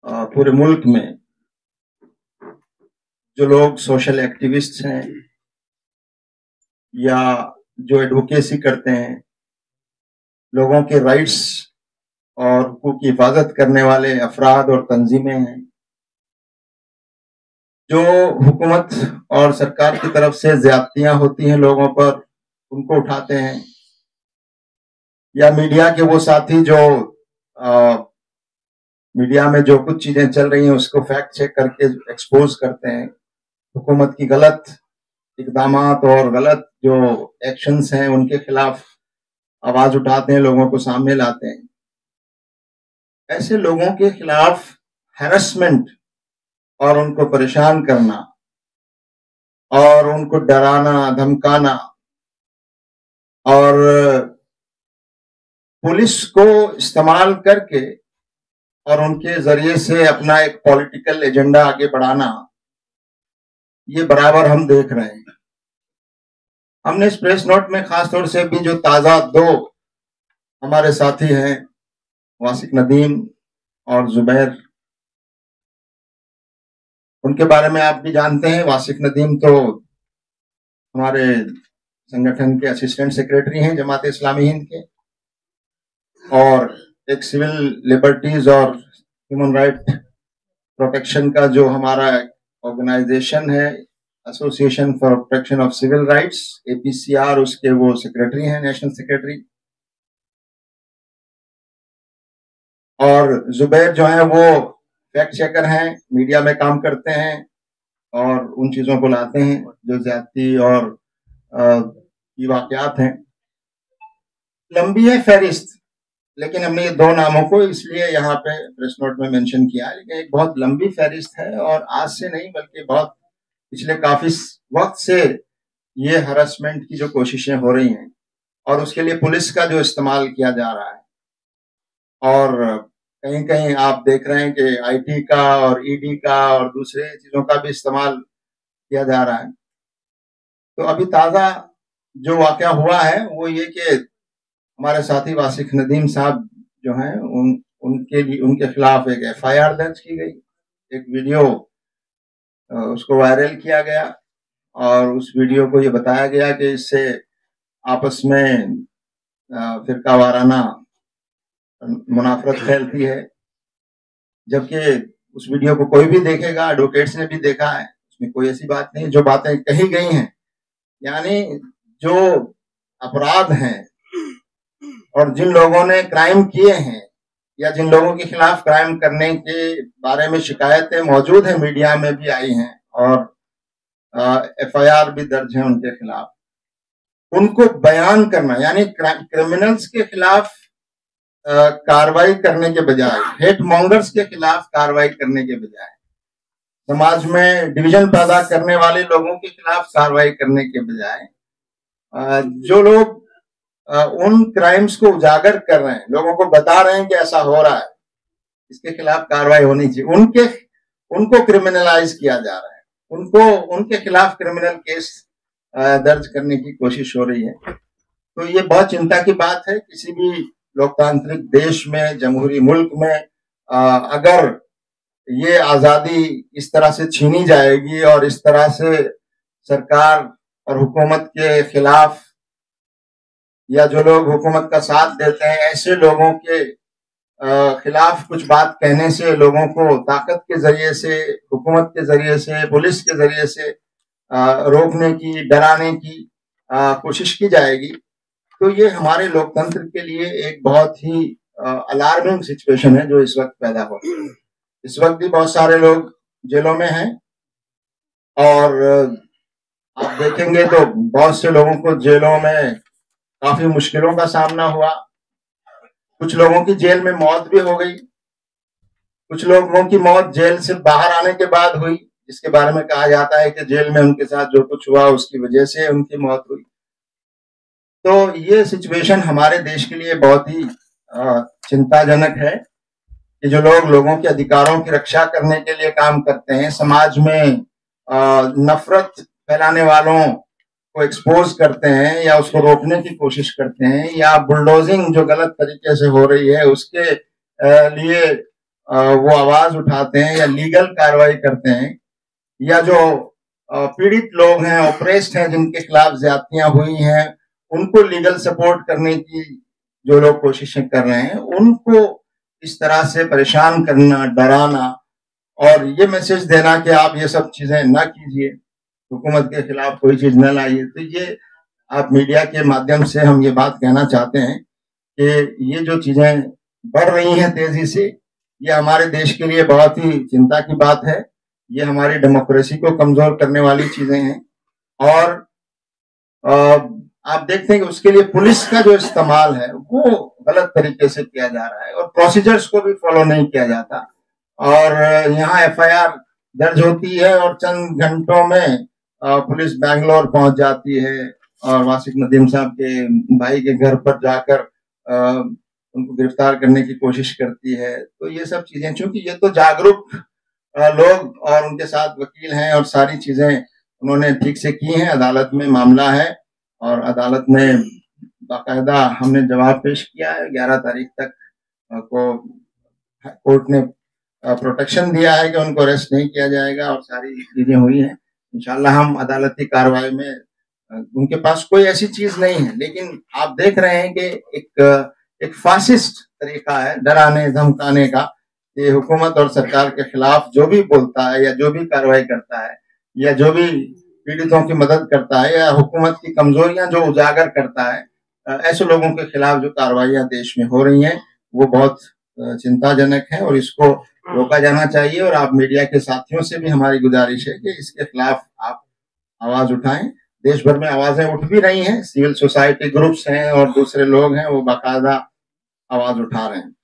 पूरे मुल्क में जो लोग सोशल एक्टिविस्ट हैं या जो एडवोकेसी करते हैं, लोगों के राइट्स और हकूक़ की हिफाजत करने वाले अफराद और तंजीमें हैं, जो हुकूमत और सरकार की तरफ से ज्यादतियां होती हैं लोगों पर, उनको उठाते हैं, या मीडिया के वो साथी जो मीडिया में जो कुछ चीजें चल रही हैं उसको फैक्ट चेक करके एक्सपोज करते हैं, हुकूमत की गलत इकदामात और गलत जो एक्शंस हैं उनके खिलाफ आवाज उठाते हैं, लोगों को सामने लाते हैं। ऐसे लोगों के खिलाफ हैरेसमेंट और उनको परेशान करना और उनको डराना, धमकाना और पुलिस को इस्तेमाल करके और उनके जरिए से अपना एक पॉलिटिकल एजेंडा आगे बढ़ाना, ये बराबर हम देख रहे हैं। हमने इस प्रेस नोट में खासतौर से भी जो ताजा दो हमारे साथी हैं, वासिक नदीम और जुबैर, उनके बारे में आप भी जानते हैं। वासिक नदीम तो हमारे संगठन के असिस्टेंट सेक्रेटरी हैं जमात इस्लामी हिंद के, और एक सिविल लिबर्टीज और ह्यूमन राइट प्रोटेक्शन का जो हमारा ऑर्गेनाइजेशन है, association for protection of civil rights, APCR, उसके वो सेक्रेटरी हैं, नेशनल सेक्रेटरी। और जुबैर जो है वो फैक्ट चेकर हैं, मीडिया में काम करते हैं और उन चीजों को लाते हैं जो ज्यादती और की वाकयात हैं। लंबी है फहरिस्त, लेकिन हमने ये दो नामों को इसलिए यहाँ पे प्रेस नोट में मेंशन किया है, लेकिन एक बहुत लंबी फहरिस्त है और आज से नहीं बल्कि बहुत पिछले काफी वक्त से ये हरासमेंट की जो कोशिशें हो रही हैं और उसके लिए पुलिस का जो इस्तेमाल किया जा रहा है, और कहीं कहीं आप देख रहे हैं कि IT का और ED का और दूसरे चीजों का भी इस्तेमाल किया जा रहा है। तो अभी ताजा जो वाकया हुआ है वो ये कि हमारे साथी वासिक नदीम साहब जो हैं उनके खिलाफ एक FIR दर्ज की गई, एक वीडियो उसको वायरल किया गया और उस वीडियो को ये बताया गया कि इससे आपस में फिरका वाराना मुनाफरत फैलती है, जबकि उस वीडियो को कोई भी देखेगा, एडवोकेट्स ने भी देखा है, उसमें कोई ऐसी बात नहीं। जो बातें कही गई हैं, यानी जो अपराध हैं और जिन लोगों ने क्राइम किए हैं या जिन लोगों के खिलाफ क्राइम करने के बारे में शिकायतें मौजूद हैं, मीडिया में भी आई हैं और FIR भी दर्ज है उनके खिलाफ, उनको बयान करना, यानी क्रिमिनल्स के खिलाफ कार्रवाई करने के बजाय, हेट मॉन्गर्स के खिलाफ कार्रवाई करने के बजाय, समाज में डिवीजन पैदा करने वाले लोगों के खिलाफ कार्रवाई करने के बजाय, जो लोग उन क्राइम्स को उजागर कर रहे हैं, लोगों को बता रहे हैं कि ऐसा हो रहा है, इसके खिलाफ कार्रवाई होनी चाहिए, उनको क्रिमिनलाइज किया जा रहा है, उनके खिलाफ क्रिमिनल केस दर्ज करने की कोशिश हो रही है। तो ये बहुत चिंता की बात है। किसी भी लोकतांत्रिक देश में, जमहूरी मुल्क में अगर ये आजादी इस तरह से छीनी जाएगी और इस तरह से सरकार और हुकूमत के खिलाफ, या जो लोग हुकूमत का साथ देते हैं, ऐसे लोगों के खिलाफ कुछ बात कहने से लोगों को ताकत के जरिए से, हुकूमत के जरिए से, पुलिस के जरिए से रोकने की, डराने की कोशिश की जाएगी, तो ये हमारे लोकतंत्र के लिए एक बहुत ही अलार्मिंग सिचुएशन है जो इस वक्त पैदा हो रही है। इस वक्त भी बहुत सारे लोग जेलों में हैं और आप देखेंगे तो बहुत से लोगों को जेलों में काफी मुश्किलों का सामना हुआ। कुछ लोगों की जेल में मौत भी हो गई, कुछ लोगों की मौत जेल से बाहर आने के बाद हुई, जिसके बारे में कहा जाता है कि जेल में उनके साथ जो कुछ हुआ उसकी वजह से उनकी मौत हुई। तो ये सिचुएशन हमारे देश के लिए बहुत ही चिंताजनक है कि जो लोग लोगों के अधिकारों की रक्षा करने के लिए काम करते हैं, समाज में नफरत फैलाने वालों को एक्सपोज करते हैं या उसको रोकने की कोशिश करते हैं, या बुलडोजिंग जो गलत तरीके से हो रही है उसके लिए वो आवाज उठाते हैं या लीगल कार्रवाई करते हैं, या जो पीड़ित लोग हैं, ऑपरेस्ड हैं, जिनके खिलाफ ज्यादतियां हुई हैं, उनको लीगल सपोर्ट करने की जो लोग कोशिशें कर रहे हैं, उनको इस तरह से परेशान करना, डराना और ये मैसेज देना कि आप ये सब चीजें ना कीजिए, हुकूमत के खिलाफ कोई चीज न लाइए। तो ये आप मीडिया के माध्यम से हम ये बात कहना चाहते हैं कि ये जो चीजें बढ़ रही हैं तेजी से, ये हमारे देश के लिए बहुत ही चिंता की बात है। ये हमारी डेमोक्रेसी को कमजोर करने वाली चीजें हैं। और आप देखते हैं कि उसके लिए पुलिस का जो इस्तेमाल है वो गलत तरीके से किया जा रहा है और प्रोसीजर्स को भी फॉलो नहीं किया जाता। और यहाँ एफआईआर दर्ज होती है और चंद घंटों में पुलिस बैंगलोर पहुंच जाती है और वासिक नदीम साहब के भाई के घर पर जाकर उनको गिरफ्तार करने की कोशिश करती है। तो ये सब चीजें, चूंकि ये तो जागरूक लोग और उनके साथ वकील हैं और सारी चीजें उन्होंने ठीक से की हैं, अदालत में मामला है और अदालत ने बाकायदा हमने जवाब पेश किया है। 11 तारीख तक को कोर्ट ने प्रोटेक्शन दिया है कि उनको अरेस्ट नहीं किया जाएगा और सारी चीजें हुई हैं। इंशाल्लाह हम अदालती कार्रवाई में, उनके पास कोई ऐसी चीज नहीं है, लेकिन आप देख रहे हैं कि एक फासिस्ट तरीका है डराने धमकाने का। ये हुकूमत और सरकार के खिलाफ जो भी बोलता है या जो भी कार्रवाई करता है या जो भी पीड़ितों की मदद करता है या हुकूमत की कमजोरियां जो उजागर करता है, ऐसे लोगों के खिलाफ जो कार्रवाइयां देश में हो रही हैं वो बहुत चिंताजनक है और इसको रोका जाना चाहिए। और आप मीडिया के साथियों से भी हमारी गुजारिश है कि इसके खिलाफ आप आवाज उठाएं। देश भर में आवाजें उठ भी रही हैं, सिविल सोसाइटी ग्रुप्स हैं और दूसरे लोग हैं, वो बाकायदा आवाज उठा रहे हैं।